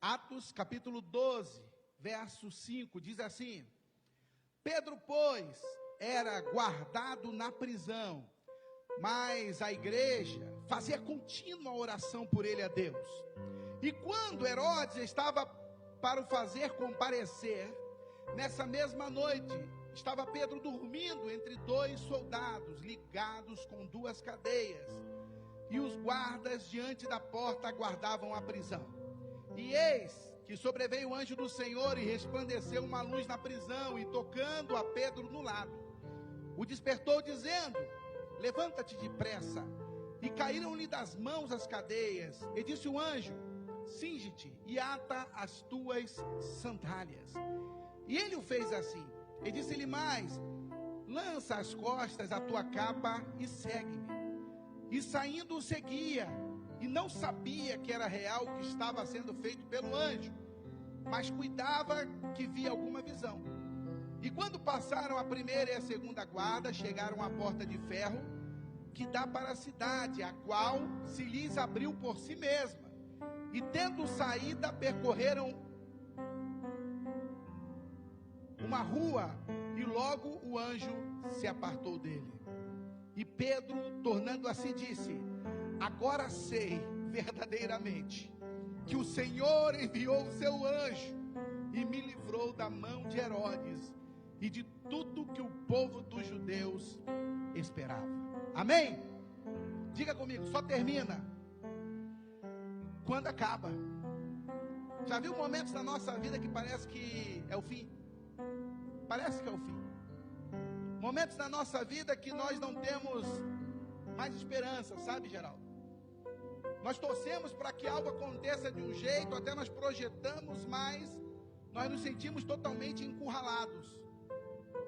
Atos capítulo 12, verso 5, diz assim: Pedro, pois, era guardado na prisão, mas a igreja fazia contínua oração por ele a Deus. E quando Herodes estava para o fazer comparecer, nessa mesma noite, estava Pedro dormindo entre dois soldados, ligados com duas cadeias, e os guardas diante da porta aguardavam a prisão. E eis que sobreveio o anjo do Senhor e resplandeceu uma luz na prisão, e tocando a Pedro no lado, o despertou dizendo: levanta-te depressa. E caíram-lhe das mãos as cadeias, e disse o anjo: cinge-te e ata as tuas sandálias. E ele o fez assim, e disse-lhe mais: lança às costas a tua capa e segue-me. E saindo o seguia, e não sabia que era real o que estava sendo feito pelo anjo, mas cuidava que via alguma visão. E quando passaram a primeira e a segunda guarda, chegaram à porta de ferro que dá para a cidade, a qual se lhes abriu por si mesma. E tendo saída, percorreram uma rua, e logo o anjo se apartou dele. E Pedro, tornando a si, disse: agora sei verdadeiramente que o Senhor enviou o seu anjo e me livrou da mão de Herodes e de tudo que o povo dos judeus esperava. Amém? Diga comigo, só termina quando acaba. Já viu momentos na nossa vida que parece que é o fim? Parece que é o fim. Momentos na nossa vida que nós não temos mais esperança, sabe, Geraldo? Nós torcemos para que algo aconteça de um jeito, até nós projetamos, mas nós nos sentimos totalmente encurralados.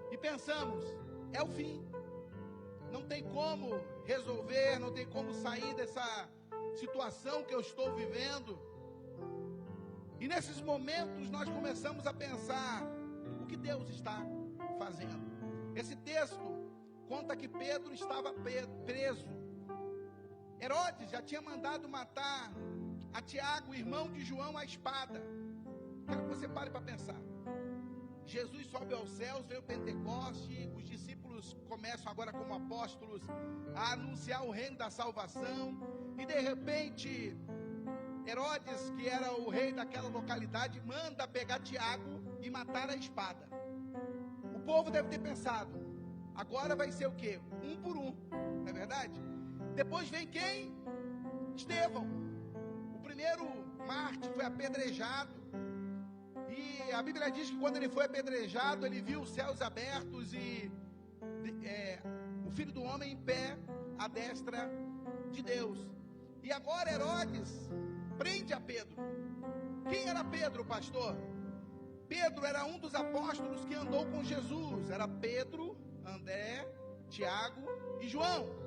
E pensamos, é o fim. Não tem como resolver, não tem como sair dessa situação que eu estou vivendo. E nesses momentos nós começamos a pensar: o que Deus está fazendo? Esse texto conta que Pedro estava preso. Herodes já tinha mandado matar a Tiago, irmão de João, à espada. Quero que você pare para pensar. Jesus sobe aos céus, veio o Pentecoste, os discípulos começam agora como apóstolos a anunciar o reino da salvação, e de repente Herodes, que era o rei daquela localidade, manda pegar Tiago e matar a espada. O povo deve ter pensado: agora vai ser o quê? Um por um, não é verdade? Depois vem quem? Estevão, o primeiro mártir, foi apedrejado. E a Bíblia diz que quando ele foi apedrejado, ele viu os céus abertos e o Filho do Homem em pé à destra de Deus. E agora Herodes prende a Pedro. Quem era Pedro, pastor? Pedro era um dos apóstolos que andou com Jesus. Era Pedro, André, Tiago e João.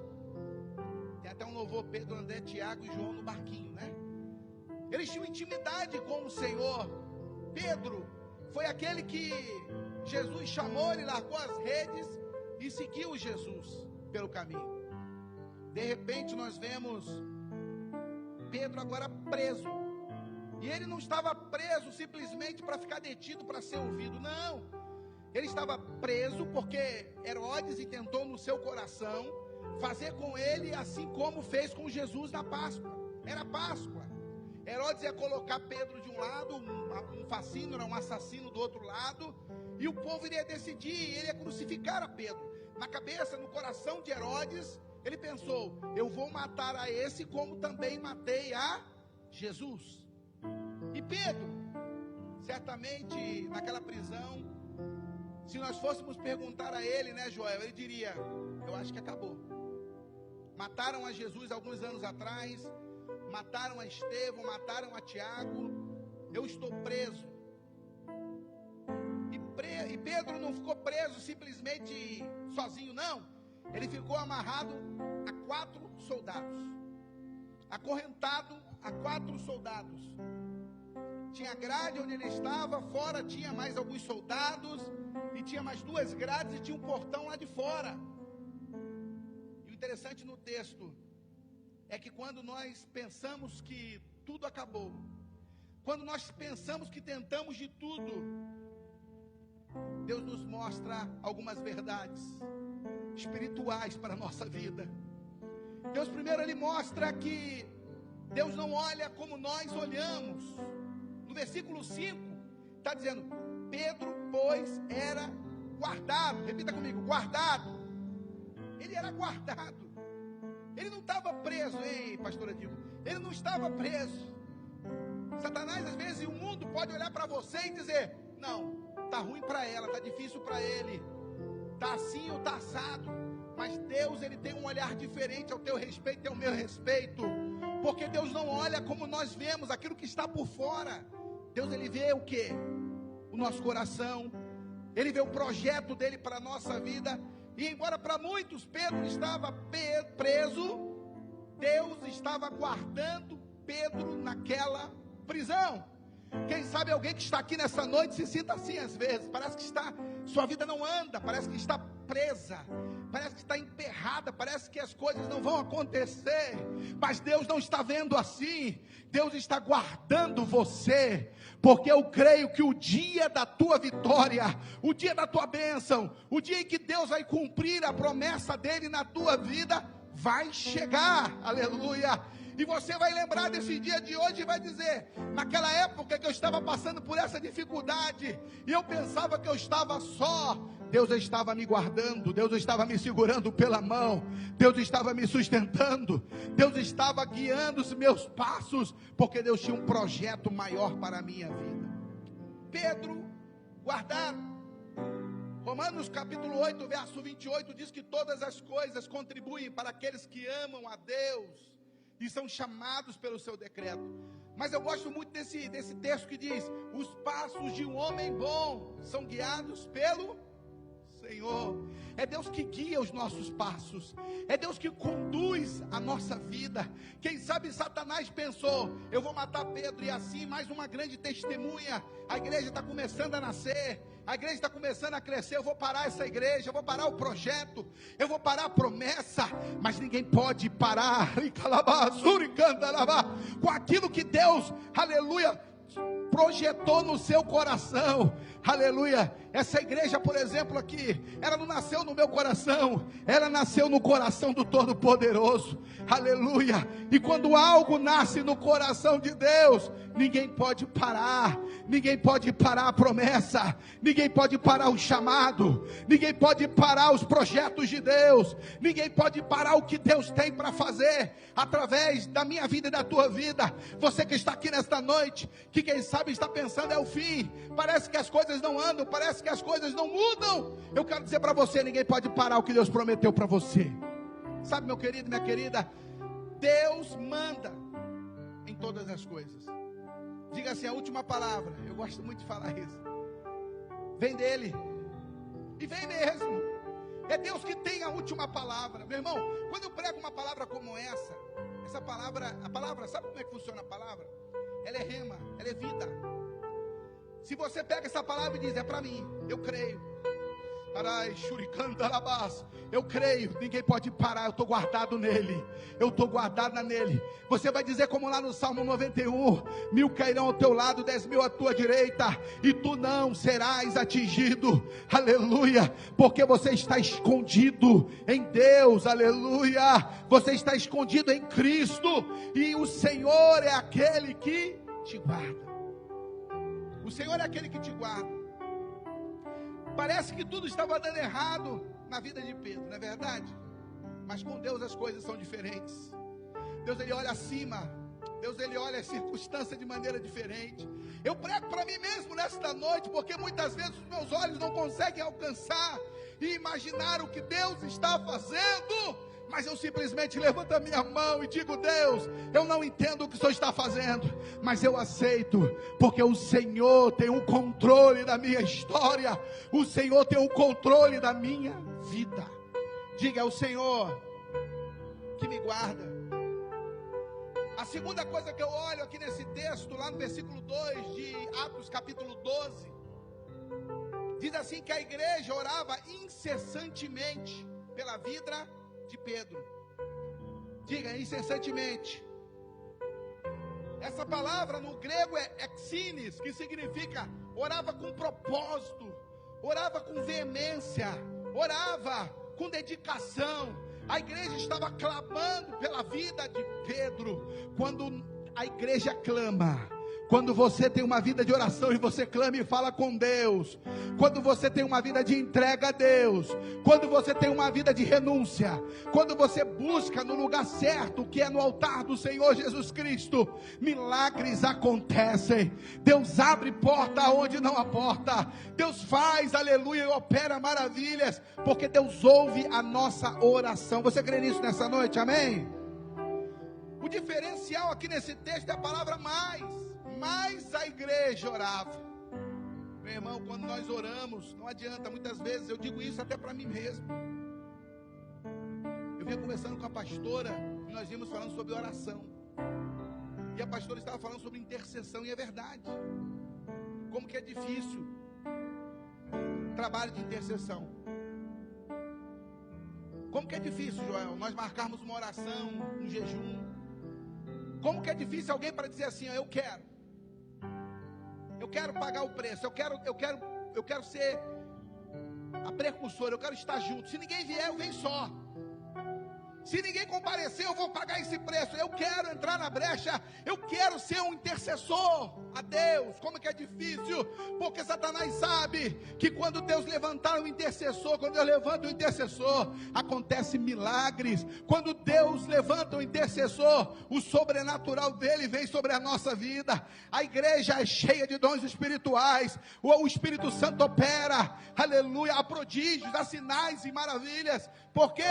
Tem até um louvor: Pedro, André, Tiago e João no barquinho, né? Eles tinham intimidade com o Senhor. Pedro foi aquele que Jesus chamou, ele largou as redes e seguiu Jesus pelo caminho. De repente nós vemos Pedro agora preso. E ele não estava preso simplesmente para ficar detido, para ser ouvido, não. Ele estava preso porque Herodes intentou no seu coração fazer com ele assim como fez com Jesus na Páscoa. Era Páscoa. Herodes ia colocar Pedro de um lado, um facínora, um assassino do outro lado, e o povo iria decidir, ele ia crucificar a Pedro. Na cabeça, no coração de Herodes, ele pensou: eu vou matar a esse como também matei a Jesus. E Pedro, certamente naquela prisão, se nós fôssemos perguntar a ele, né, Joel, ele diria: eu acho que acabou. Mataram a Jesus alguns anos atrás, mataram a Estevão, mataram a Tiago, eu estou preso. E Pedro não ficou preso simplesmente sozinho, não. Ele ficou amarrado a 4 soldados, acorrentado a 4 soldados. Tinha grade onde ele estava, fora tinha mais alguns soldados, e tinha mais 2 grades e tinha um portão lá de fora. E o interessante no texto é que quando nós pensamos que tudo acabou, quando nós pensamos que tentamos de tudo, Deus nos mostra algumas verdades espirituais para a nossa vida. Deus primeiro, Ele mostra que Deus não olha como nós olhamos. No versículo 5, está dizendo, Pedro, pois, era guardado. Repita comigo, guardado. Ele era guardado. Ele não estava preso, ei, pastora Dilma. Ele não estava preso. Satanás, às vezes, o mundo pode olhar para você e dizer, não, está ruim para ela, está difícil para ele, está assim ou está assado. Mas Deus, Ele tem um olhar diferente ao teu respeito e ao meu respeito. Porque Deus não olha como nós vemos, aquilo que está por fora. Deus, Ele vê o quê? O nosso coração. Ele vê o projeto dEle para a nossa vida. E embora para muitos Pedro estava preso, Deus estava guardando Pedro naquela prisão. Quem sabe alguém que está aqui nessa noite se sinta assim às vezes. Parece que sua vida não anda, parece que está presa, parece que está emperrada, parece que as coisas não vão acontecer. Mas Deus não está vendo assim. Deus está guardando você, porque eu creio que o dia da tua vitória, o dia da tua bênção, o dia em que Deus vai cumprir a promessa dele na tua vida, vai chegar. Aleluia. E você vai lembrar desse dia de hoje e vai dizer, naquela época que eu estava passando por essa dificuldade, e eu pensava que eu estava só, Deus estava me guardando, Deus estava me segurando pela mão, Deus estava me sustentando, Deus estava guiando os meus passos, porque Deus tinha um projeto maior para a minha vida. Pedro, guardado. Romanos capítulo 8, verso 28, diz que todas as coisas contribuem para aqueles que amam a Deus, e são chamados pelo seu decreto. Mas eu gosto muito desse texto que diz, os passos de um homem bom são guiados pelo Senhor. É Deus que guia os nossos passos, é Deus que conduz a nossa vida. Quem sabe Satanás pensou, eu vou matar Pedro, e assim mais uma grande testemunha, a igreja está começando a nascer, a igreja está começando a crescer, eu vou parar essa igreja, eu vou parar o projeto, eu vou parar a promessa. Mas ninguém pode parar com aquilo que Deus, aleluia, projetou no seu coração. Aleluia. Essa igreja, por exemplo, aqui, ela não nasceu no meu coração, ela nasceu no coração do Todo-Poderoso. Aleluia. E quando algo nasce no coração de Deus, ninguém pode parar. Ninguém pode parar a promessa, ninguém pode parar o chamado, ninguém pode parar os projetos de Deus, ninguém pode parar o que Deus tem para fazer através da minha vida e da tua vida. Você que está aqui nesta noite, que quem sabe está pensando é o fim, parece que as coisas não andam, parece que as coisas não mudam. Eu quero dizer para você, ninguém pode parar o que Deus prometeu para você. Sabe, meu querido, minha querida, Deus manda em todas as coisas. Diga assim, a última palavra. Eu gosto muito de falar isso. Vem dele. E vem mesmo. É Deus que tem a última palavra. Meu irmão, quando eu prego uma palavra como essa palavra, a palavra, sabe como é que funciona a palavra? Ela é rema, ela é vida. Se você pega essa palavra e diz, é para mim, eu creio. Eu creio, ninguém pode parar, eu estou guardado nele, eu estou guardada nele. Você vai dizer como lá no Salmo 91, 1000 cairão ao teu lado, 10.000 à tua direita, e tu não serás atingido. Aleluia, porque você está escondido em Deus. Aleluia, você está escondido em Cristo, e o Senhor é aquele que te guarda. O Senhor é aquele que te guarda. Parece que tudo estava dando errado na vida de Pedro, não é verdade? Mas com Deus as coisas são diferentes. Deus, Ele olha acima. Deus, Ele olha a circunstância de maneira diferente. Eu prego para mim mesmo nesta noite, porque muitas vezes os meus olhos não conseguem alcançar e imaginar o que Deus está fazendo. Mas eu simplesmente levanto a minha mão e digo, Deus, eu não entendo o que o Senhor está fazendo, mas eu aceito, porque o Senhor tem o controle da minha história, o Senhor tem o controle da minha vida. Diga, é o Senhor que me guarda. A segunda coisa que eu olho aqui nesse texto, lá no versículo 2 de Atos capítulo 12, diz assim que a igreja orava incessantemente pela vida de Pedro. Diga, incessantemente. Essa palavra no grego é exines, que significa orava com propósito, orava com veemência, orava com dedicação. A igreja estava clamando pela vida de Pedro. Quando a igreja clama, quando você tem uma vida de oração e você clama e fala com Deus, quando você tem uma vida de entrega a Deus, quando você tem uma vida de renúncia, quando você busca no lugar certo, que é no altar do Senhor Jesus Cristo, milagres acontecem. Deus abre porta onde não há porta. Deus faz, aleluia, e opera maravilhas, porque Deus ouve a nossa oração. Você crê nisso nessa noite? Amém? O diferencial aqui nesse texto é a palavra mais a igreja orava. Meu irmão, quando nós oramos, não adianta, muitas vezes, eu digo isso até para mim mesmo. Eu vinha conversando com a pastora, e nós íamos falando sobre oração, e a pastora estava falando sobre intercessão, e é verdade, como que é difícil o trabalho de intercessão. Como que é difícil, Joel, nós marcarmos uma oração, um jejum. Como que é difícil alguém para dizer assim, eu quero pagar o preço, eu quero ser a precursora, eu quero estar junto. Se ninguém vier, eu venho só. Se ninguém comparecer, eu vou pagar esse preço. Eu quero entrar na brecha, eu quero ser um intercessor a Deus. Como que é difícil, porque Satanás sabe que quando Deus levantar um intercessor, quando Deus levanta um intercessor, acontece milagres. Quando Deus levanta um intercessor, o sobrenatural dele vem sobre a nossa vida. A igreja é cheia de dons espirituais, o Espírito Santo opera, aleluia, há prodígios, há sinais e maravilhas. Por quê?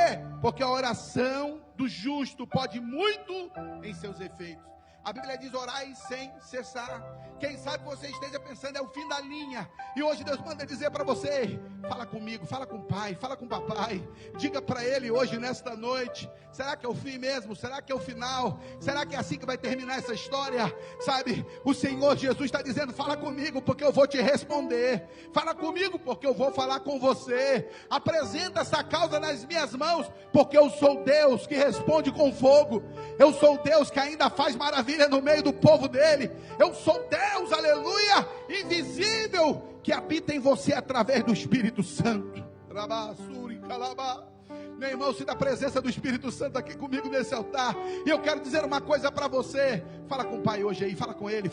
Porque a oração do justo pode muito em seus efeitos. A Bíblia diz: orai sem cessar. Quem sabe você esteja pensando é o fim da linha, e hoje Deus manda dizer para você: fala comigo, fala com o pai, fala com o papai, diga para ele hoje, nesta noite, será que é o fim mesmo? Será que é o final? Será que é assim que vai terminar essa história? Sabe, o Senhor Jesus está dizendo: fala comigo porque eu vou te responder, fala comigo porque eu vou falar com você, apresenta essa causa nas minhas mãos, porque eu sou Deus que responde com fogo, eu sou Deus que ainda faz maravilha no meio do povo dele, eu sou Deus, aleluia, invisível, que habita em você através do Espírito Santo. Meu irmão, se da presença do Espírito Santo aqui comigo nesse altar, e eu quero dizer uma coisa para você. Fala com o pai hoje aí, fala com ele,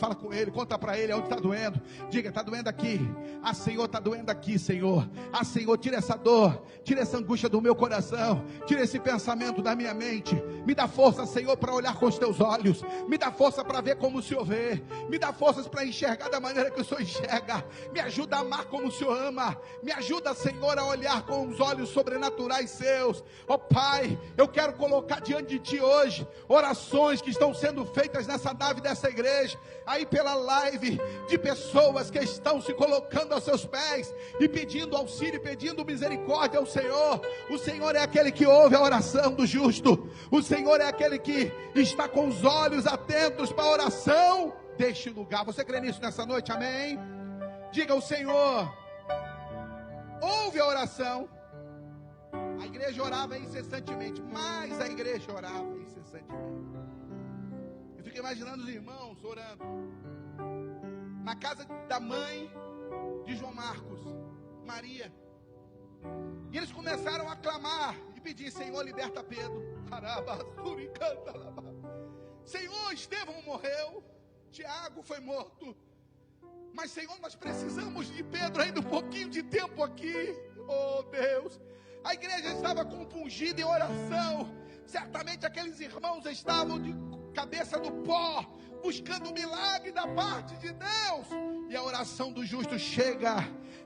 conta para ele onde está doendo. Diga: está doendo aqui. Ah, Senhor, está doendo aqui, Senhor. Ah, Senhor, tira essa dor, tira essa angústia do meu coração, tira esse pensamento da minha mente. Me dá força, Senhor, para olhar com os teus olhos, me dá força para ver como o Senhor vê, me dá forças para enxergar da maneira que o Senhor enxerga, me ajuda a amar como o Senhor ama, me ajuda, Senhor, a olhar com os olhos sobrenaturais seus. Ó Pai, eu quero colocar diante de Ti hoje orações que estão sendo feitas nessa nave dessa igreja, aí pela live, de pessoas que estão se colocando aos seus pés e pedindo auxílio, pedindo misericórdia ao Senhor. O Senhor é aquele que ouve a oração do justo, o Senhor é aquele que está com os olhos atentos para a oração deste lugar. Você crê nisso nessa noite? Amém? Diga: o Senhor ouve a oração. A igreja orava incessantemente, mas a igreja orava incessantemente. Eu fico imaginando os irmãos orando na casa da mãe de João Marcos, Maria, e eles começaram a clamar e pedir: Senhor, liberta Pedro. Senhor, Estevão morreu, Tiago foi morto, mas Senhor, nós precisamos de Pedro ainda um pouquinho de tempo aqui. Oh Deus, a igreja estava compungida em oração. Certamente aqueles irmãos estavam de cabeça no pó, buscando um milagre da parte de Deus. E a oração do justo chega,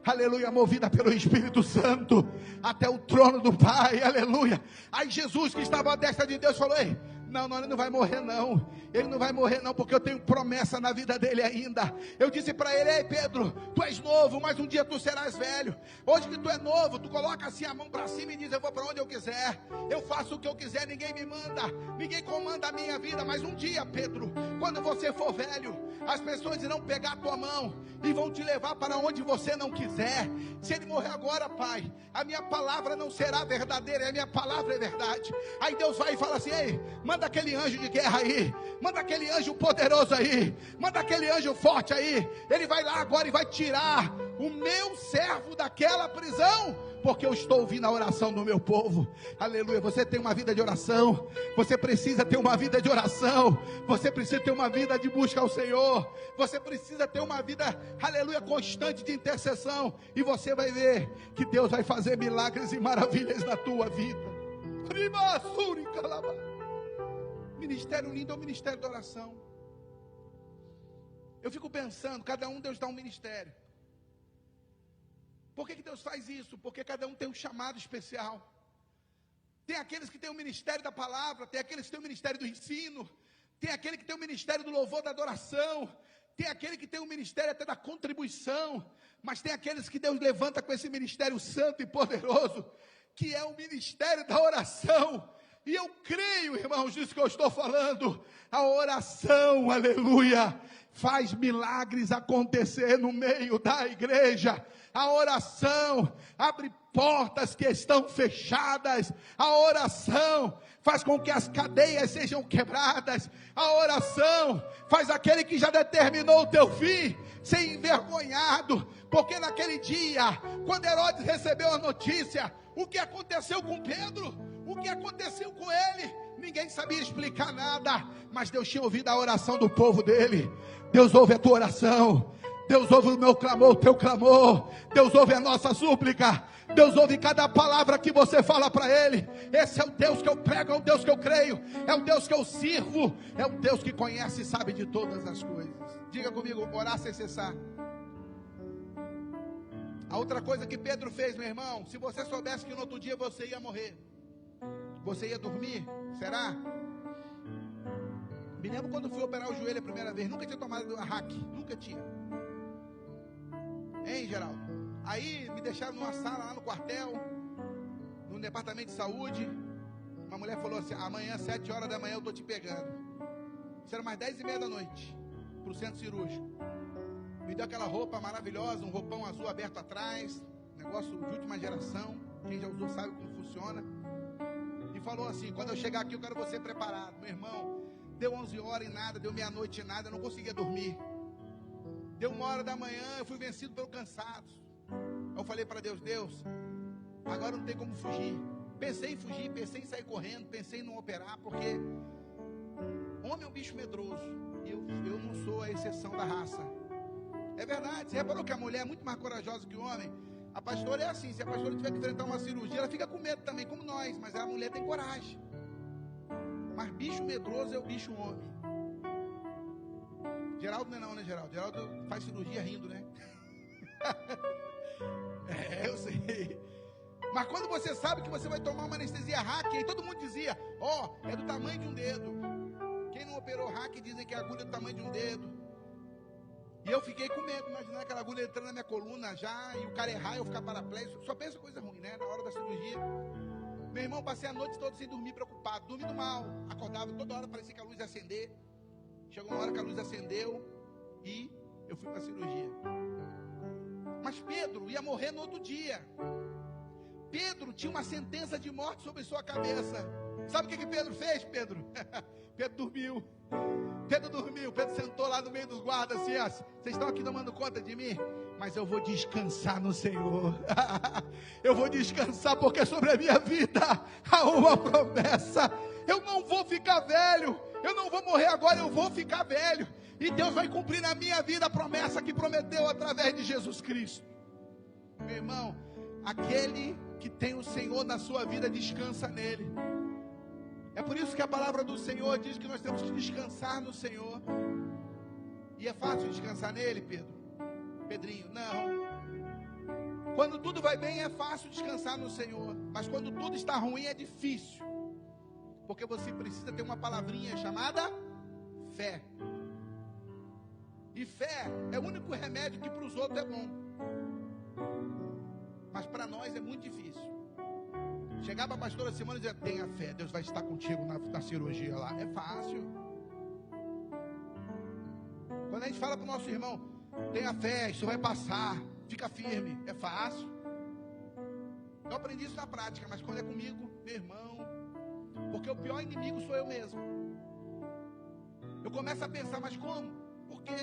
aleluia, movida pelo Espírito Santo, até o trono do Pai, aleluia. Aí Jesus, que estava à destra de Deus, falou: ei, não, ele não vai morrer não, ele não vai morrer não, porque eu tenho promessa na vida dele ainda. Eu disse para ele: ei Pedro, tu és novo, mas um dia tu serás velho. Hoje que tu é novo, tu coloca assim a mão para cima e diz: eu vou para onde eu quiser, eu faço o que eu quiser, ninguém me manda, ninguém comanda a minha vida. Mas um dia, Pedro, quando você for velho, as pessoas irão pegar a tua mão e vão te levar para onde você não quiser. Se ele morrer agora, Pai, a minha palavra não será verdadeira, a minha palavra é verdade. Aí Deus vai e fala assim: ei, manda Manda aquele anjo de guerra aí. Manda aquele anjo poderoso aí. Manda aquele anjo forte aí. Ele vai lá agora e vai tirar o meu servo daquela prisão, porque eu estou ouvindo a oração do meu povo. Aleluia. Você tem uma vida de oração. Você precisa ter uma vida de oração. Você precisa ter uma vida de busca ao Senhor. Você precisa ter uma vida, aleluia, constante de intercessão. E você vai ver que Deus vai fazer milagres e maravilhas na tua vida. Ministério lindo é o ministério da oração. Eu fico pensando, cada um Deus dá um ministério. Por que Deus faz isso? Porque cada um tem um chamado especial. Tem aqueles que têm o ministério da palavra, tem aqueles que têm o ministério do ensino, tem aquele que tem o ministério do louvor, da adoração, tem aquele que tem o ministério até da contribuição, mas tem aqueles que Deus levanta com esse ministério santo e poderoso, que é o ministério da oração. E eu creio, irmãos, disso que eu estou falando. A oração, aleluia, faz milagres acontecer no meio da igreja. A oração abre portas que estão fechadas. A oração faz com que as cadeias sejam quebradas. A oração faz aquele que já determinou o teu fim ser envergonhado. Porque naquele dia, quando Herodes recebeu a notícia, o que aconteceu com Pedro? O que aconteceu com ele? Ninguém sabia explicar nada, mas Deus tinha ouvido a oração do povo dele. Deus ouve a tua oração. Deus ouve o meu clamor, o teu clamor. Deus ouve a nossa súplica. Deus ouve cada palavra que você fala para Ele. Esse é o Deus que eu prego, é o Deus que eu creio, é o Deus que eu sirvo, é o Deus que conhece e sabe de todas as coisas. Diga comigo, orar sem cessar. A outra coisa que Pedro fez, meu irmão, se você soubesse que no outro dia você ia morrer, você ia dormir, será? Me lembro quando fui operar o joelho a primeira vez, nunca tinha tomado a hack, nunca tinha. Hein, Geraldo? Aí me deixaram numa sala lá no quartel, no departamento de saúde. Uma mulher falou assim: amanhã, 7 horas da manhã, eu estou te pegando. Isso era mais 10h30 da noite, para o centro cirúrgico. Me deu aquela roupa maravilhosa, um roupão azul aberto atrás, negócio de última geração, quem já usou sabe como funciona. E falou assim: quando eu chegar aqui eu quero você preparado. Meu irmão, deu 11 horas e nada, deu meia-noite e nada, eu não conseguia dormir. Deu 1h da manhã, eu fui vencido pelo cansaço. Eu falei para Deus: Deus, agora não tem como fugir. Pensei em fugir, pensei em sair correndo, pensei em não operar, porque homem é um bicho medroso. E eu não sou a exceção da raça. É verdade, você reparou que a mulher é muito mais corajosa que o homem? A pastora é assim, se a pastora tiver que enfrentar uma cirurgia, ela fica com medo também, como nós, mas a mulher tem coragem. Mas bicho medroso é o bicho homem. Geraldo não é não, né, Geraldo? Geraldo faz cirurgia rindo, né? Eu sei. Mas quando você sabe que você vai tomar uma anestesia hack, aí todo mundo dizia: ó, é do tamanho de um dedo. Quem não operou hack dizem que a agulha é do tamanho de um dedo. E eu fiquei com medo, imaginando aquela agulha entrando na minha coluna já, e o cara errar, eu ficar paraplégico. Só pensa coisa ruim, né? Na hora da cirurgia. Meu irmão, passei a noite toda sem dormir, preocupado, dormindo mal. Acordava toda hora, parecia que a luz ia acender. Chegou uma hora que a luz acendeu e eu fui para a cirurgia. Mas Pedro ia morrer no outro dia. Pedro tinha uma sentença de morte sobre sua cabeça. Sabe o que Pedro fez, Pedro? Pedro dormiu. Pedro sentou lá no meio dos guardas assim: ó, vocês estão aqui tomando conta de mim? Mas eu vou descansar no Senhor. Eu vou descansar porque sobre a minha vida há uma promessa. Eu não vou ficar velho. Eu não vou morrer agora, eu vou ficar velho. E Deus vai cumprir na minha vida a promessa que prometeu através de Jesus Cristo. Meu irmão, aquele que tem o Senhor na sua vida, descansa nele. É por isso que a palavra do Senhor diz que nós temos que descansar no Senhor. E é fácil descansar nele, Pedrinho? Não. Quando tudo vai bem é fácil descansar no Senhor. Mas quando tudo está ruim é difícil. Porque você precisa ter uma palavrinha chamada fé. E fé é o único remédio que para os outros é bom. Mas para nós é muito difícil. Chegar para a pastora Simone e dizer: tenha fé, Deus vai estar contigo na cirurgia lá. É fácil. Quando a gente fala para o nosso irmão: tenha fé, isso vai passar, fica firme. É fácil. Eu aprendi isso na prática, mas quando é comigo, meu irmão, Porque o pior inimigo sou eu mesmo. Eu começo a pensar, mas como? Por quê?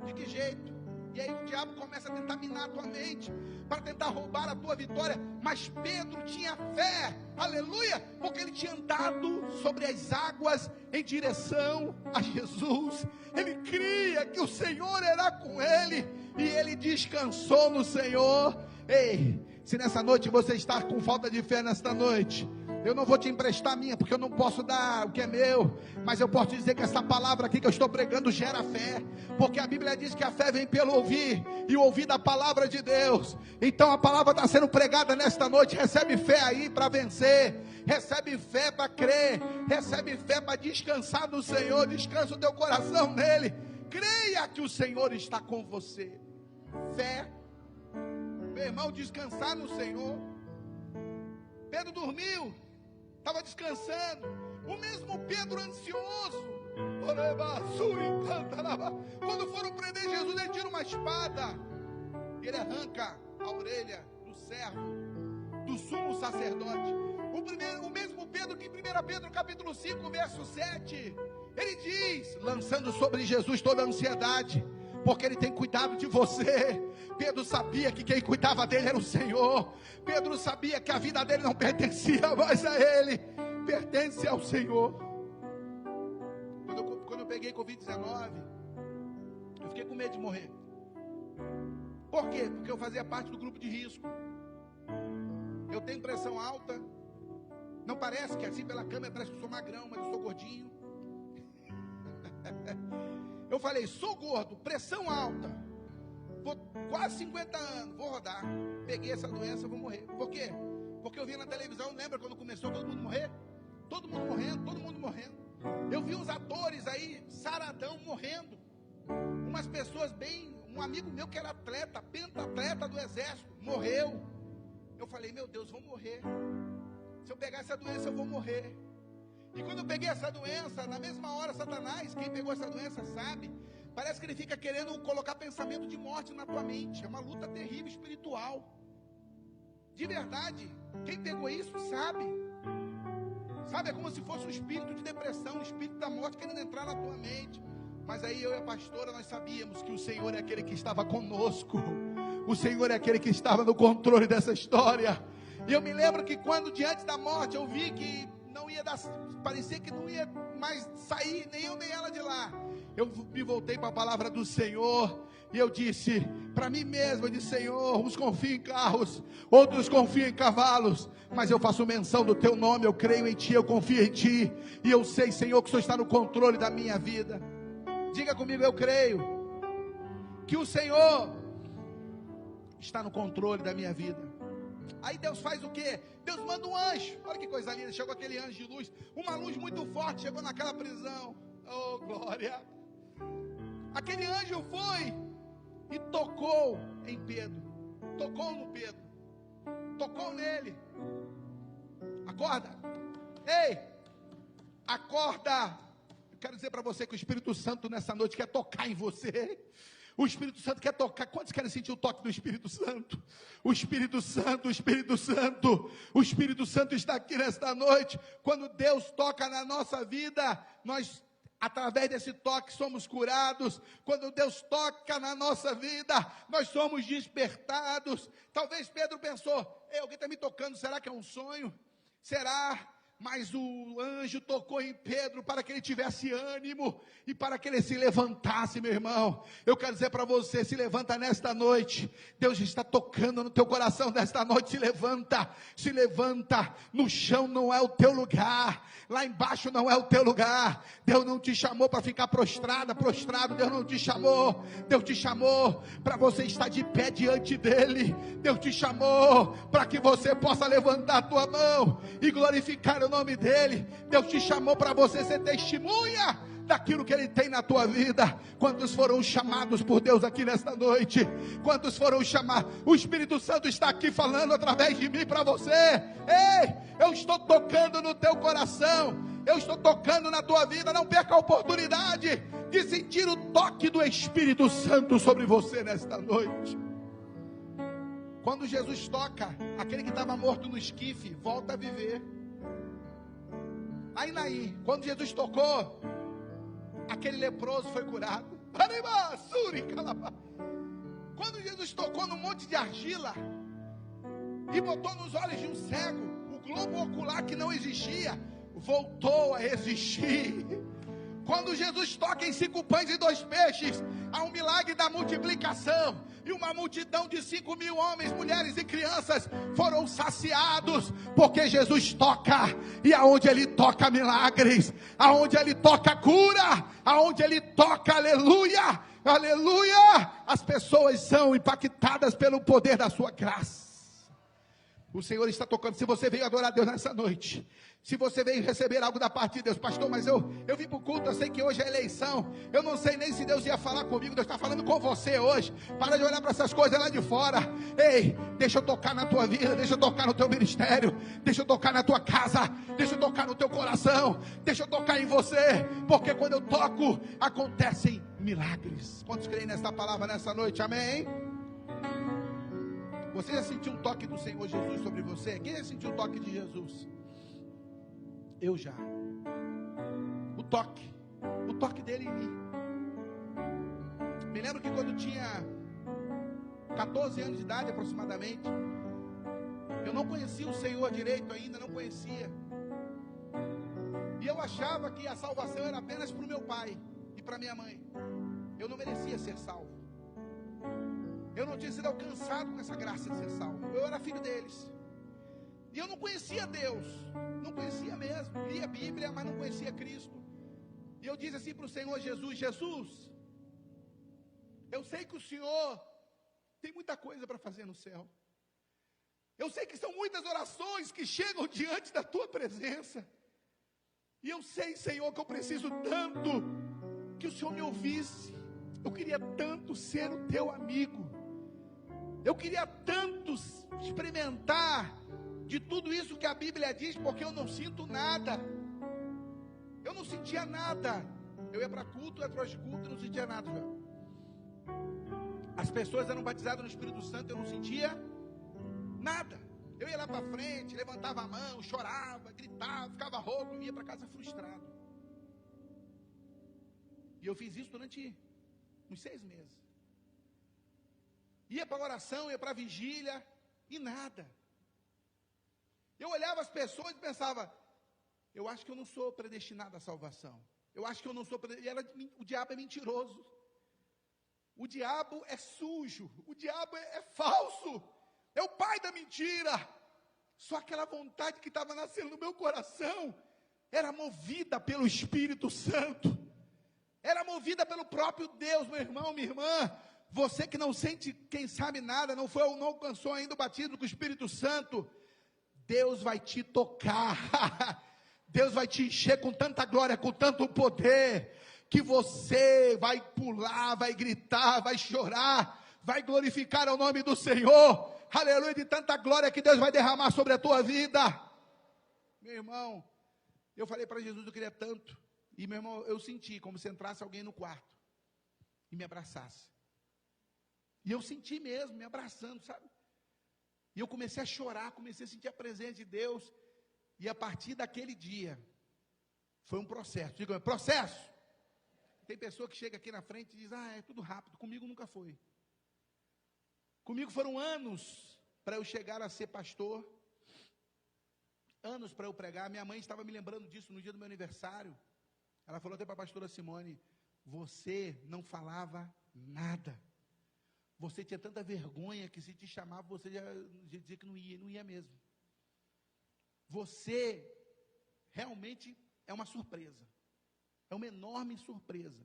De que jeito? E aí o diabo começa a tentar minar a tua mente, para tentar roubar a tua vitória. Mas Pedro tinha fé, aleluia, porque ele tinha andado sobre as águas em direção a Jesus. Ele cria que o Senhor era com ele, e ele descansou no Senhor. Ei, se nessa noite você está com falta de fé nesta noite, eu não vou te emprestar a minha, porque eu não posso dar o que é meu, mas eu posso dizer que essa palavra aqui que eu estou pregando gera fé, porque a Bíblia diz que a fé vem pelo ouvir, e o ouvir da palavra de Deus. Então a palavra está sendo pregada nesta noite. Recebe fé aí para vencer, recebe fé para crer, recebe fé para descansar no Senhor. Descansa o teu coração nele, creia que o Senhor está com você. Fé, meu irmão, descansar no Senhor. Pedro dormiu, estava descansando. O mesmo Pedro ansioso, quando foram prender Jesus, ele tira uma espada, ele arranca a orelha do servo do sumo sacerdote. O mesmo Pedro que em 1 Pedro capítulo 5 verso 7, ele diz, lançando sobre Jesus toda a ansiedade, porque ele tem cuidado de você. Pedro sabia que quem cuidava dele era o Senhor. Pedro sabia que a vida dele não pertencia mais a ele, pertence ao Senhor. Quando eu peguei Covid-19, eu fiquei com medo de morrer. Por quê? Porque eu fazia parte do grupo de risco. Eu tenho pressão alta. Não parece que assim pela câmera parece que eu sou magrão, mas eu sou gordinho. Eu falei, sou gordo, pressão alta, vou quase 50 anos, vou rodar. Peguei essa doença, vou morrer. Por quê? Porque eu vi na televisão, lembra quando começou todo mundo morrer? Todo mundo morrendo, todo mundo morrendo. Eu vi os atores aí, saradão, morrendo. Umas pessoas bem, um amigo meu que era atleta, pentatleta do exército, morreu. Eu falei, meu Deus, vou morrer. Se eu pegar essa doença, eu vou morrer. E quando eu peguei essa doença, na mesma hora, Satanás, quem pegou essa doença sabe, parece que ele fica querendo colocar pensamento de morte na tua mente. É uma luta terrível espiritual. De verdade, quem pegou isso sabe. Sabe, é como se fosse um espírito de depressão, um espírito da morte querendo entrar na tua mente. Mas aí eu e a pastora, nós sabíamos que o Senhor é aquele que estava conosco. O Senhor é aquele que estava no controle dessa história. E eu me lembro que quando diante da morte eu vi que não ia dar, parecia que não ia mais sair, nem eu nem ela de lá. Eu me voltei para a palavra do Senhor, e eu disse para mim mesmo, eu disse, Senhor, uns confiam em carros, outros confiam em cavalos, mas eu faço menção do teu nome, eu creio em ti, eu confio em ti, e eu sei, Senhor, que o Senhor está no controle da minha vida. Diga comigo, eu creio que o Senhor está no controle da minha vida. Aí Deus faz o quê? Deus manda um anjo. Olha que coisa linda, chegou aquele anjo de luz, uma luz muito forte, chegou naquela prisão. Oh glória. Aquele anjo foi e tocou em Pedro, tocou no Pedro, tocou nele. Acorda, ei, acorda. Eu quero dizer para você que o Espírito Santo nessa noite quer tocar em você. O Espírito Santo quer tocar. Quantos querem sentir o toque do Espírito Santo? O Espírito Santo, o Espírito Santo, o Espírito Santo está aqui nesta noite. Quando Deus toca na nossa vida, nós, através desse toque, somos curados. Quando Deus toca na nossa vida, nós somos despertados. Talvez Pedro pensou, alguém está me tocando, será que é um sonho? Será? Mas o anjo tocou em Pedro para que ele tivesse ânimo e para que ele se levantasse, meu irmão. Eu quero dizer para você, se levanta nesta noite. Deus está tocando no teu coração nesta noite. Se levanta. No chão não é o teu lugar, lá embaixo não é o teu lugar. Deus não te chamou para ficar prostrado. Deus não te chamou. Deus te chamou para você estar de pé diante dele. Deus te chamou para que você possa levantar a tua mão e glorificar o nome dele. Deus te chamou para você ser testemunha daquilo que ele tem na tua vida. Quantos foram chamados por Deus aqui nesta noite? Quantos foram chamados? O Espírito Santo está aqui falando através de mim para você. Ei, eu estou tocando no teu coração, eu estou tocando na tua vida. Não perca a oportunidade de sentir o toque do Espírito Santo sobre você nesta noite. Quando Jesus toca, aquele que estava morto no esquife volta a viver. lá em Naim, quando Jesus tocou, aquele leproso foi curado. Quando Jesus tocou no monte de argila e botou nos olhos de um cego, o globo ocular que não existia voltou a existir. Quando Jesus toca em 5 pães e 2 peixes, há um milagre da multiplicação, e uma multidão de 5.000 homens, mulheres e crianças foram saciados, porque Jesus toca, e aonde Ele toca milagres, aonde Ele toca cura, aonde Ele toca, aleluia, aleluia, as pessoas são impactadas pelo poder da sua graça. O Senhor está tocando. Se você veio adorar a Deus nessa noite, se você veio receber algo da parte de Deus, pastor, mas eu vim para o culto, eu sei que hoje é eleição, eu não sei nem se Deus ia falar comigo. Deus está falando com você hoje. Para de olhar para essas coisas lá de fora. Ei, deixa eu tocar na tua vida, deixa eu tocar no teu ministério, deixa eu tocar na tua casa, deixa eu tocar no teu coração, deixa eu tocar em você, porque quando eu toco, acontecem milagres. Quantos creem nesta palavra nessa noite? Amém? Você já sentiu um toque do Senhor Jesus sobre você? Quem já sentiu o toque de Jesus? Eu já. O toque dele em mim. Me lembro que quando tinha 14 anos de idade aproximadamente, eu não conhecia o Senhor direito ainda, não conhecia. E eu achava que a salvação era apenas para o meu pai e para minha mãe. Eu não merecia ser salvo. Eu não tinha sido alcançado com essa graça de ser salvo. Eu era filho deles. E eu não conhecia Deus. Não conhecia mesmo. Lia a Bíblia, mas não conhecia Cristo. E eu disse assim para o Senhor Jesus: Jesus, eu sei que o Senhor tem muita coisa para fazer no céu. Eu sei que são muitas orações que chegam diante da tua presença. E eu sei, Senhor, que eu preciso tanto que o Senhor me ouvisse. Eu queria tanto ser o teu amigo. Eu queria tanto experimentar de tudo isso que a Bíblia diz, porque eu não sinto nada. Eu não sentia nada. Eu ia para culto, atrás de culto, eu não sentia nada. As pessoas eram batizadas no Espírito Santo, eu não sentia nada. Eu ia lá para frente, levantava a mão, chorava, gritava, ficava rouco, ia para casa frustrado. E eu fiz isso durante uns 6 meses. Ia para a oração, ia para a vigília, e nada. Eu olhava as pessoas e pensava: eu acho que eu não sou predestinado à salvação. Eu acho que eu não sou predestinado. O diabo é mentiroso. O diabo é sujo. O diabo é falso. É o pai da mentira. Só aquela vontade que estava nascendo no meu coração era movida pelo Espírito Santo. Era movida pelo próprio Deus, meu irmão, minha irmã. Você que não sente, quem sabe nada, não alcançou ainda o batismo com o Espírito Santo, Deus vai te tocar. Deus vai te encher com tanta glória, com tanto poder, que você vai pular, vai gritar, vai chorar, vai glorificar o nome do Senhor. Aleluia, de tanta glória que Deus vai derramar sobre a tua vida. Meu irmão, eu falei para Jesus, eu queria tanto. E meu irmão, eu senti como se entrasse alguém no quarto e me abraçasse. E eu senti mesmo, me abraçando, sabe? E eu comecei a chorar, comecei a sentir a presença de Deus. E a partir daquele dia, foi um processo. Diga, processo. Tem pessoa que chega aqui na frente e diz: é tudo rápido. Comigo nunca foi. Comigo foram anos para eu chegar a ser pastor. Anos para eu pregar. Minha mãe estava me lembrando disso no dia do meu aniversário. Ela falou até para a pastora Simone: você não falava nada. Você tinha tanta vergonha que se te chamava, você já dizia que não ia mesmo. Você realmente é uma surpresa. É uma enorme surpresa.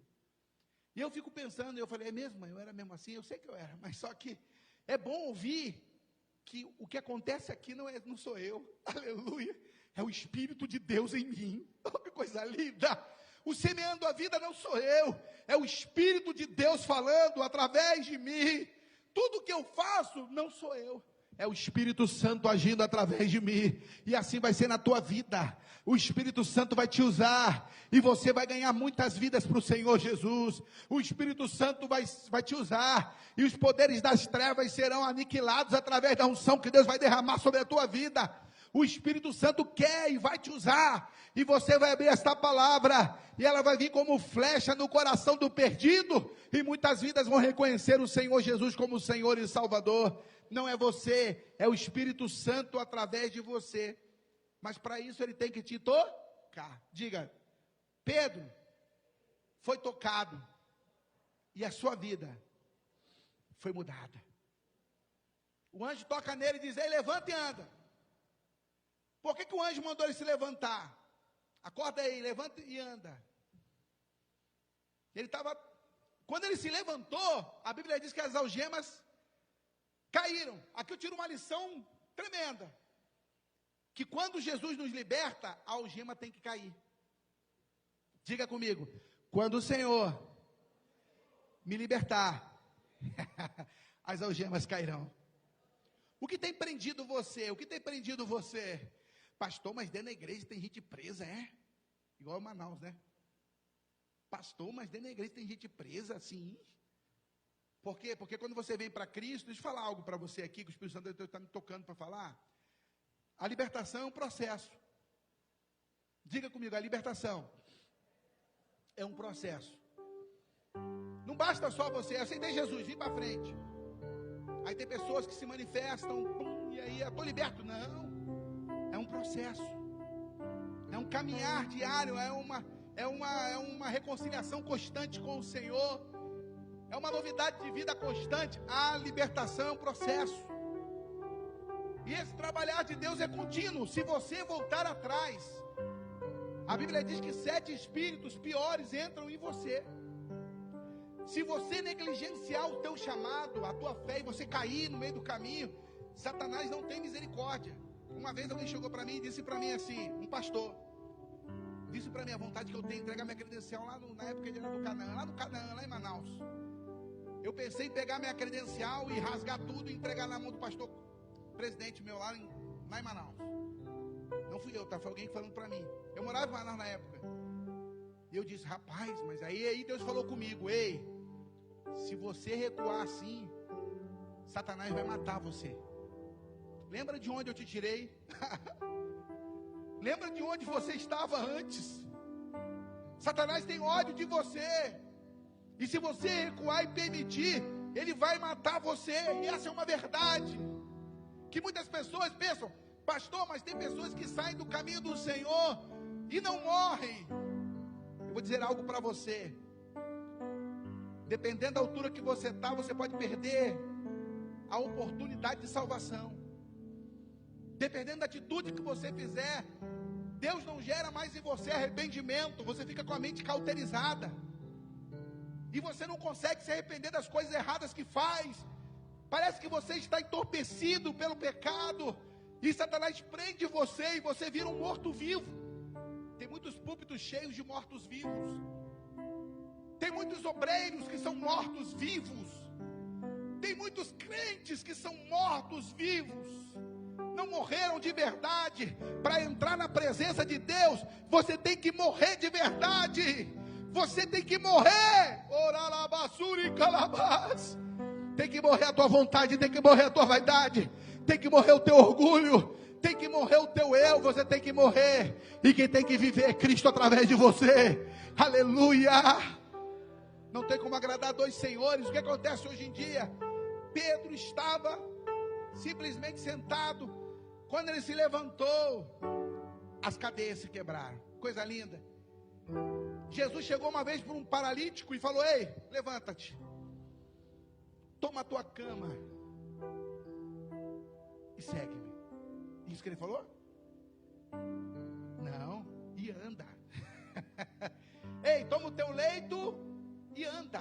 E eu fico pensando, eu falei: é mesmo, mãe? Eu era mesmo assim? Eu sei que eu era, mas só que é bom ouvir que o que acontece aqui não sou eu. Aleluia. É o Espírito de Deus em mim. Oh, que coisa linda. O semeando a vida não sou eu, é o Espírito de Deus falando através de mim. Tudo que eu faço não sou eu, é o Espírito Santo agindo através de mim. E assim vai ser na tua vida. O Espírito Santo vai te usar e você vai ganhar muitas vidas para o Senhor Jesus. O Espírito Santo vai te usar e os poderes das trevas serão aniquilados através da unção que Deus vai derramar sobre a tua vida. O Espírito Santo quer e vai te usar. E você vai abrir esta palavra, e ela vai vir como flecha no coração do perdido, e muitas vidas vão reconhecer o Senhor Jesus como Senhor e Salvador. Não é você, é o Espírito Santo através de você. Mas para isso ele tem que te tocar. Diga, Pedro foi tocado, e a sua vida foi mudada. O anjo toca nele e diz: ei, levanta e anda. Por que o anjo mandou ele se levantar? Acorda aí, levanta e anda. Quando ele se levantou, a Bíblia diz que as algemas caíram. Aqui eu tiro uma lição tremenda. Que quando Jesus nos liberta, a algema tem que cair. Diga comigo, quando o Senhor me libertar, as algemas cairão. O que tem prendido você? O que tem prendido você? Pastor, mas dentro da igreja tem gente presa, é? Igual Manaus, né? Pastor, mas dentro da igreja tem gente presa, sim. Por quê? Porque quando você vem para Cristo, deixa eu falar algo para você aqui, que o Espírito Santo está me tocando para falar. A libertação é um processo. Diga comigo, a libertação é um processo. Não basta só você aceitar Jesus, vir para frente. Aí tem pessoas que se manifestam, e aí eu estou liberto. Não, é um processo. É um caminhar diário, é uma reconciliação constante com o Senhor. É uma novidade de vida constante. A libertação é um processo. E esse trabalhar de Deus é contínuo. Se você voltar atrás, a Bíblia diz que 7 espíritos piores entram em você. Se você negligenciar o teu chamado, a tua fé, e você cair no meio do caminho, Satanás não tem misericórdia. Uma vez alguém chegou para mim e disse para mim assim, um pastor, disse para mim a vontade que eu tenho de entregar minha credencial lá na época ele era do Canaã, lá em Manaus. Eu pensei em pegar minha credencial e rasgar tudo e entregar na mão do pastor presidente meu lá em Manaus. Não fui eu, tá? Foi alguém falando para mim. Eu morava em Manaus na época. E eu disse, rapaz, mas aí Deus falou comigo, ei, se você recuar assim, Satanás vai matar você. Lembra de onde eu te tirei? Lembra de onde você estava antes? Satanás tem ódio de você. E se você recuar e permitir, ele vai matar você. E essa é uma verdade. Que muitas pessoas pensam, pastor, mas tem pessoas que saem do caminho do Senhor e não morrem. Eu vou dizer algo para você. Dependendo da altura que você está, você pode perder a oportunidade de salvação. Dependendo da atitude que você fizer, Deus não gera mais em você arrependimento. Você fica com a mente cauterizada. E você não consegue se arrepender das coisas erradas que faz. Parece que você está entorpecido pelo pecado. E Satanás prende você e você vira um morto-vivo. Tem muitos púlpitos cheios de mortos-vivos. Tem muitos obreiros que são mortos-vivos. Tem muitos crentes que são mortos-vivos. Não morreram de verdade. Para entrar na presença de Deus, você tem que morrer de verdade. Você tem que morrer. Tem que morrer a tua vontade, tem que morrer a tua vaidade, tem que morrer o teu orgulho, tem que morrer o teu eu, você tem que morrer. E quem tem que viver é Cristo através de você. Aleluia. Não tem como agradar 2 senhores. O que acontece hoje em dia? Pedro estava simplesmente sentado. Quando ele se levantou, as cadeias se quebraram. Coisa linda. Jesus chegou uma vez para um paralítico e falou, ei, levanta-te, toma a tua cama e segue-me. Isso que ele falou? Não, e anda. Ei, toma o teu leito e anda.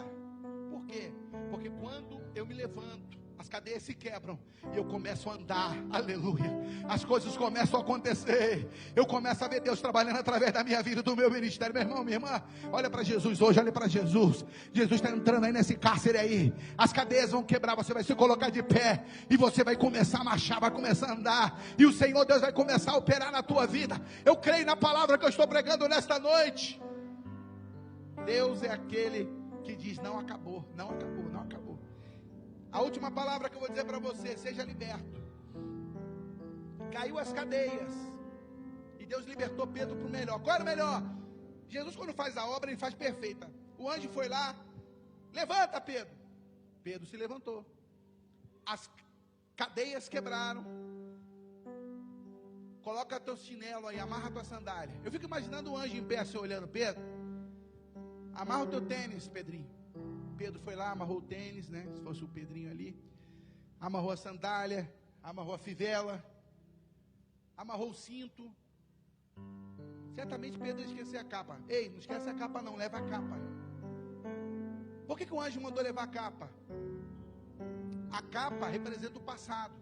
Por quê? Porque quando eu me levanto, as cadeias se quebram e eu começo a andar, aleluia, as coisas começam a acontecer, eu começo a ver Deus trabalhando através da minha vida, do meu ministério. Meu irmão, minha irmã, olha para Jesus hoje, olha para Jesus. Jesus está entrando aí nesse cárcere aí, as cadeias vão quebrar, você vai se colocar de pé e você vai começar a marchar, vai começar a andar, e o Senhor Deus vai começar a operar na tua vida. Eu creio na palavra que eu estou pregando nesta noite. Deus é aquele que diz, não acabou, não acabou, não acabou. A última palavra que eu vou dizer para você, seja liberto. caiu as cadeias, e Deus libertou Pedro para o melhor. Qual era o melhor? Jesus, quando faz a obra, ele faz perfeita. O anjo foi lá, levanta Pedro. Pedro se levantou, as cadeias quebraram. Coloca teu chinelo aí, amarra tua sandália. Eu fico imaginando o anjo em pé assim, olhando. Pedro, amarra o teu tênis, Pedrinho. Pedro foi lá, amarrou o tênis, né? Se fosse o Pedrinho ali. Amarrou a sandália, amarrou a fivela, amarrou o cinto. Certamente Pedro esqueceu a capa. Ei, não esquece a capa não, leva a capa. Por que o anjo mandou levar a capa? A capa representa o passado.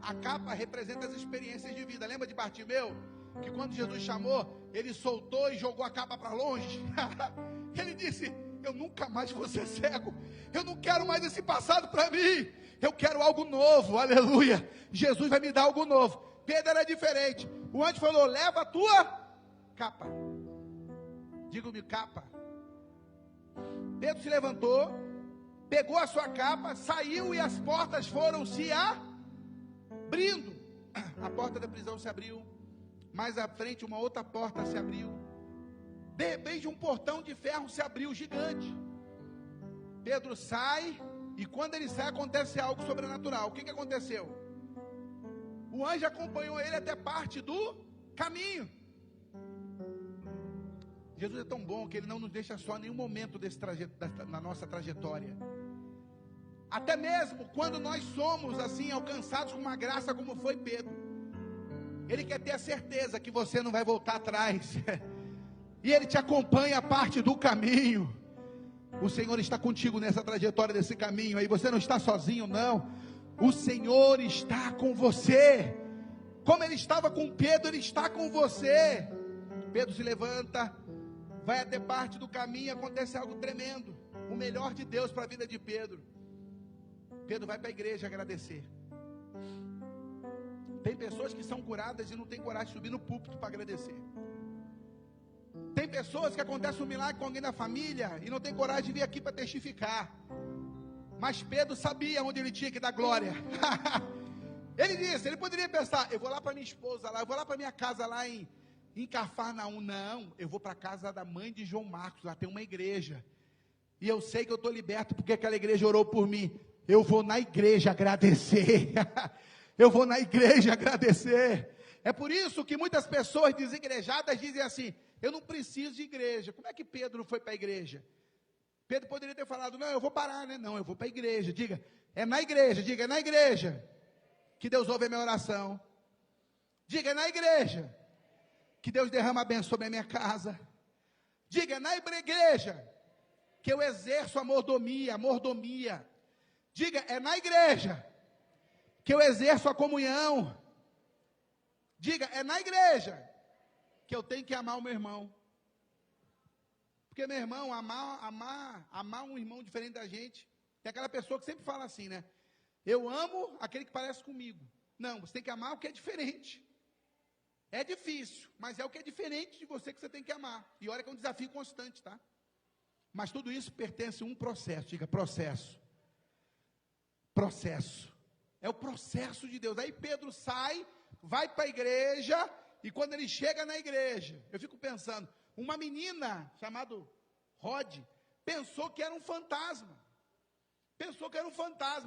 A capa representa as experiências de vida. Lembra de Bartimeu? Que quando Jesus chamou, ele soltou e jogou a capa para longe. Ele disse: eu nunca mais vou ser cego. Eu não quero mais esse passado para mim. Eu quero algo novo. Aleluia. Jesus vai me dar algo novo. Pedro era diferente. O anjo falou: leva a tua capa. Diga-me, capa. Pedro se levantou, pegou a sua capa, saiu e as portas foram se abrindo. A porta da prisão se abriu. Mais à frente uma outra porta se abriu. De repente um portão de ferro se abriu, gigante. Pedro sai, e quando ele sai acontece algo sobrenatural. O que aconteceu? O anjo acompanhou ele até parte do caminho. Jesus é tão bom que ele não nos deixa só em nenhum momento desse na nossa trajetória. Até mesmo quando nós somos assim alcançados com uma graça como foi Pedro, ele quer ter a certeza que você não vai voltar atrás. E ele te acompanha a parte do caminho. O Senhor está contigo nessa trajetória desse caminho aí. Você não está sozinho, não. O Senhor está com você. Como ele estava com Pedro, ele está com você. Pedro se levanta, vai até parte do caminho e acontece algo tremendo. O melhor de Deus para a vida de Pedro. Pedro vai para a igreja agradecer. Tem pessoas que são curadas e não tem coragem de subir no púlpito para agradecer. Tem pessoas que acontece um milagre com alguém da família e não tem coragem de vir aqui para testificar. Mas Pedro sabia onde ele tinha que dar glória. Ele disse, ele poderia pensar: eu vou lá para minha esposa lá, eu vou lá para minha casa lá em Cafarnaum. Não, eu vou para a casa da mãe de João Marcos, lá tem uma igreja. E eu sei que eu estou liberto porque aquela igreja orou por mim. Eu vou na igreja agradecer. Eu vou na igreja agradecer. É por isso que muitas pessoas desigrejadas dizem assim: eu não preciso de igreja. Como é que Pedro foi para a igreja? Pedro poderia ter falado: não, eu vou parar, né? Não, eu vou para a igreja. Diga, é na igreja. Diga, é na igreja que Deus ouve a minha oração. Diga, é na igreja que Deus derrama a bênção sobre a minha casa. Diga, é na igreja que eu exerço a mordomia. Diga, é na igreja que eu exerço a comunhão. Diga, é na igreja que eu tenho que amar o meu irmão. Porque, meu irmão, amar um irmão diferente da gente. Tem aquela pessoa que sempre fala assim, né? Eu amo aquele que parece comigo. Não, você tem que amar o que é diferente. É difícil, mas é o que é diferente de você que você tem que amar. E olha que é um desafio constante, tá? Mas tudo isso pertence a um processo. Diga, processo. Processo. É o processo de Deus. Aí Pedro sai, vai para a igreja, e quando ele chega na igreja, eu fico pensando, uma menina chamada Rod, pensou que era um fantasma.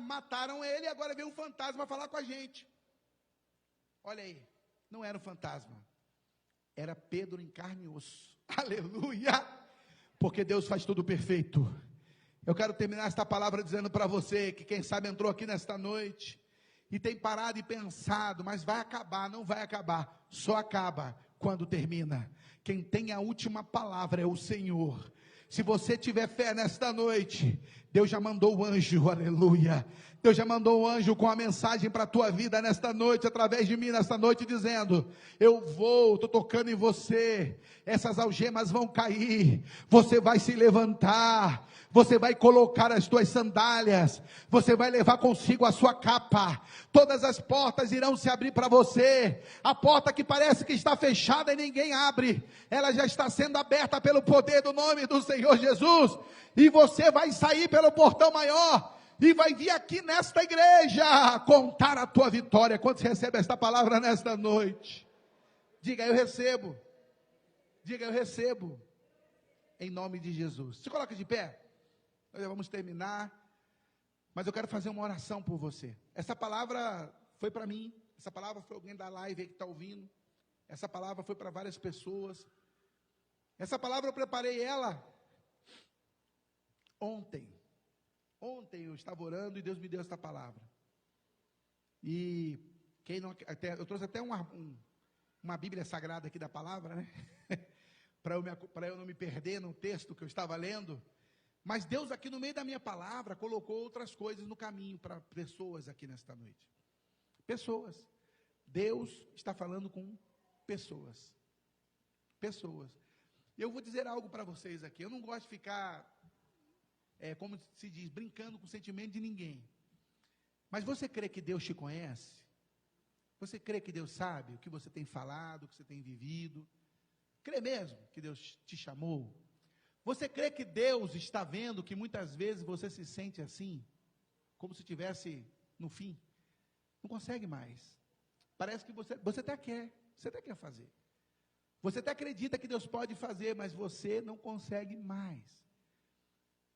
Mataram ele e agora veio um fantasma falar com a gente. Olha aí, não era um fantasma, era Pedro em carne e osso. Aleluia! Porque Deus faz tudo perfeito. Eu quero terminar esta palavra dizendo para você que quem sabe entrou aqui nesta noite e tem parado e pensado, mas vai acabar, não vai acabar, só acaba quando termina. Quem tem a última palavra é o Senhor. Se você tiver fé nesta noite, Deus já mandou o anjo, aleluia. Deus já mandou o anjo com a mensagem para a tua vida nesta noite, através de mim nesta noite, dizendo: eu estou tocando em você, essas algemas vão cair, você vai se levantar, você vai colocar as tuas sandálias, você vai levar consigo a sua capa, todas as portas irão se abrir para você, a porta que parece que está fechada e ninguém abre, ela já está sendo aberta pelo poder do nome do Senhor Jesus, e você vai sair pelo portão maior, e vai vir aqui nesta igreja contar a tua vitória. Quantos recebem esta palavra nesta noite? Diga, eu recebo. Diga, eu recebo. Em nome de Jesus. Se coloca de pé. Nós já vamos terminar. Mas eu quero fazer uma oração por você. Essa palavra foi para mim. Essa palavra foi alguém da live aí que está ouvindo. Essa palavra foi para várias pessoas. Essa palavra eu preparei ela ontem. Ontem eu estava orando e Deus me deu essa palavra. E quem não, eu trouxe até uma Bíblia Sagrada aqui da palavra, né? para eu não me perder no texto que eu estava lendo. Mas Deus aqui no meio da minha palavra colocou outras coisas no caminho para pessoas aqui nesta noite. Pessoas. Deus está falando com pessoas. Pessoas. Eu vou dizer algo para vocês aqui. Eu não gosto de ficar, como se diz, brincando com o sentimento de ninguém. Mas você crê que Deus te conhece? Você crê que Deus sabe o que você tem falado, o que você tem vivido? Crê mesmo que Deus te chamou? Você crê que Deus está vendo que muitas vezes você se sente assim, como se estivesse no fim? Não consegue mais. Parece que você até quer fazer. Você até acredita que Deus pode fazer, mas você não consegue mais.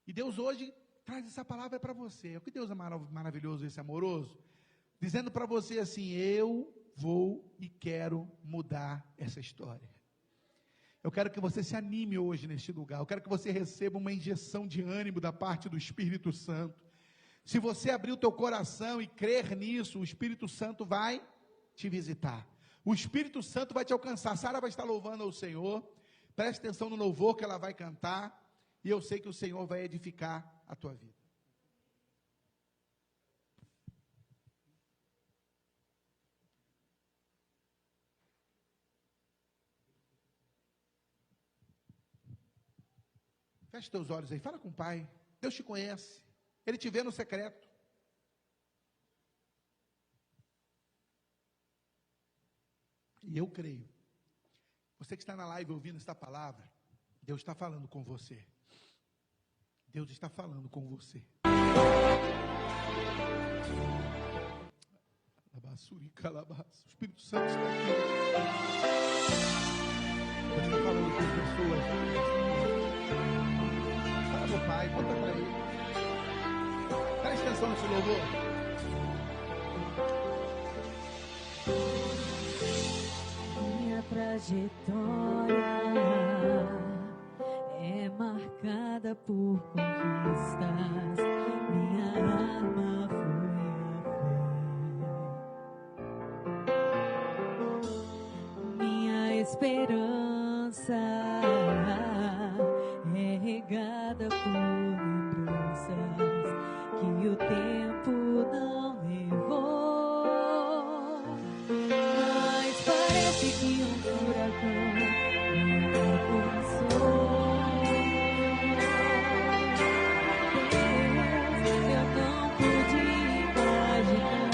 E Deus hoje traz essa palavra para você. O que Deus é maravilhoso, esse amoroso, dizendo para você assim: eu vou e quero mudar essa história. Eu quero que você se anime hoje neste lugar. Eu quero que você receba uma injeção de ânimo da parte do Espírito Santo. Se você abrir o teu coração e crer nisso, o Espírito Santo vai te visitar. O Espírito Santo vai te alcançar. Sara vai estar louvando ao Senhor. Preste atenção no louvor que ela vai cantar. E eu sei que o Senhor vai edificar a tua vida. Feche teus olhos aí, fala com o Pai. Deus te conhece, Ele te vê no secreto. E eu creio, você que está na live ouvindo esta palavra, Deus está falando com você. Deus está falando com você. O Espírito Santo está aqui. Deus está falando com as pessoas. Fala pro Pai, conta para Ele. Presta atenção nesse louvor. Minha trajetória é marcada por conquistas. Minha arma foi a fé. Minha esperança é regada por lembranças que o tempo não levou. Mas parece que um furacão me alcançou. Deus, eu não pude imaginar.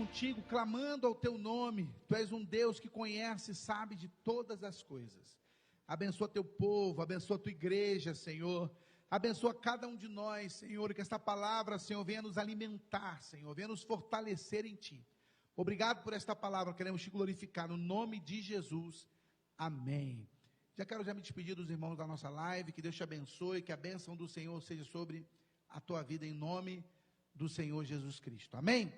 contigo, clamando ao teu nome. Tu és um Deus que conhece e sabe de todas as coisas. Abençoa teu povo, abençoa tua igreja, Senhor. Abençoa cada um de nós, Senhor, e que esta palavra, Senhor, venha nos alimentar, Senhor, venha nos fortalecer em Ti. Obrigado por esta palavra, queremos Te glorificar, no nome de Jesus, amém. Já me despedir dos irmãos da nossa live, que Deus te abençoe, que a bênção do Senhor seja sobre a tua vida, em nome do Senhor Jesus Cristo, amém?